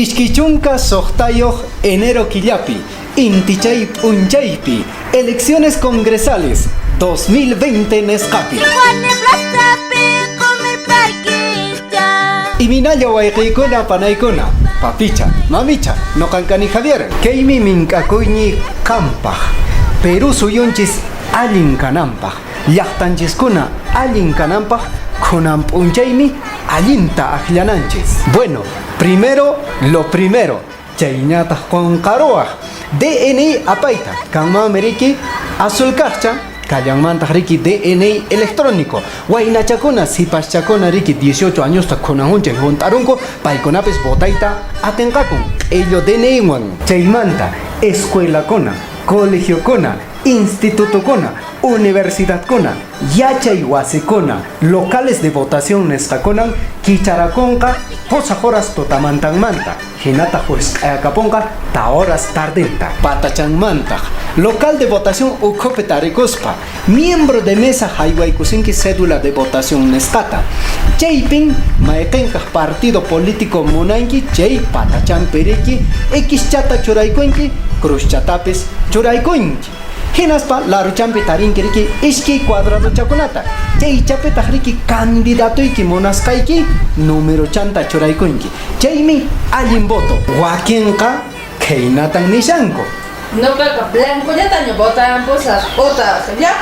Ishkichunka sohtayoh enero killapi, intichay punchaypi, elecciones congresales 2020 Nescapi. Iminalla wayqaykuna panaykuna, papicha, mamicha, noqankani Javier. Kaymi mink'akuyñi qampaq, Perú suyunchis allin kananpaq, llaqtanchiskuna allin kananpaq, kunan p'unchaymi allinta aqllananchis. Bueno, primero lo primero, chayñataq qunqaruwaq DNI apayta, kanman meriki azul kaqcha, kallanmantaq riki DNI electrónico. Waynachakuna sipaschakuna riki 18 añosta kunanhunchay juntarunku, paykunapis votayta atinqakun ello DNI wan. Chaymanta escuelakuna, colegiokuna, institutokuna, universidadkuna, yachay wasikuna, locales de votación nisqakunan kicharakunqa posaq horas tutamantanmanta, hinata hurisq'ayakapunqa ta horas tardenta. Patachanmantaq local de votación ukhupi tarikuspa, miembro de mesa haywaykusinki cédula de votación nisqata. Chaypin mayqinqaq partido político munanki chay patachanpi riki X chata churaykunki, cruz chatapis churaykunki. Hinaspa laruchampi tarinki riki ishki cuadrado chakunata. Chay chapetaq riki candidatuyki munasqayki número chanta churaykunki. Chaymi allin voto. Wakinqa khaynatan nishanku. No caca blanco ya taño botan posas botas ya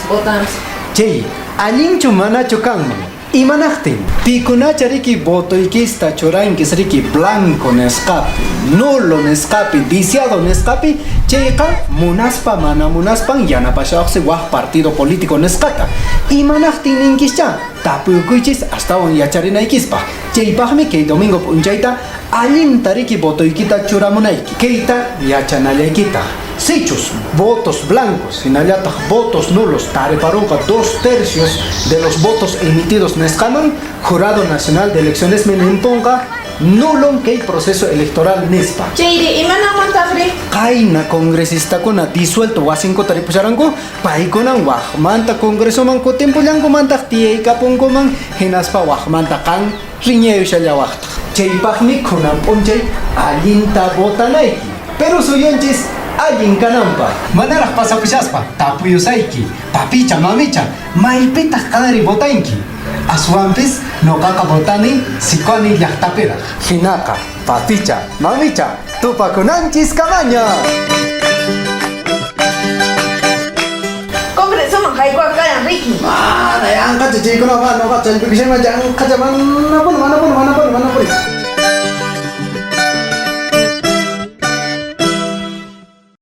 botan. Chay allinchu manachu kanman. Imanaqtin pikunacha riki votoykista churankis riki blanco nesqapi, nulo nesqapi, viciado nesqapi, chayqa munaspa mana munaspan yanapashawaqsi waq partido político nesqata. Imanaqtin ninkischa tapukuychis astawan yacharinaykispa. Chaypaqmi kay domingo p'unchayta allinta riki votoykita churamunayki, kayta yachanallaykita. Sichus, votos blancos, hinallataq votos nulos, tariparunqa 2/3 de los votos emitidos nesqaman, Jurado Nacional de Elecciones nimpunqa nulon kay proceso electoral nispa. Chayri imanamantaqri Qayna congresistakuna disuelto wasinko taripusharanku, paykunan waqmanta congresoman kutinpullankumantaq tiyaykapunkuman, hinaspa waqmanta qan riñayushallawaqtaq. Chaypaqmi kunan p'unchay allinta votanayki, pero suyunchis allin kananpa. Manaraq pasapishaspa tapuyusayki, papicha mamicha, maypitaq qadri votanki. Aswanpis noqaqa votani sikwani llaqtapiraq. Hinaqa papicha mamicha tupakunanchis kamaña. Congresoman hayk'uqa kayan riki. Mana yanqacha chaykuna noqa challpikishayman yanqacha manapuni.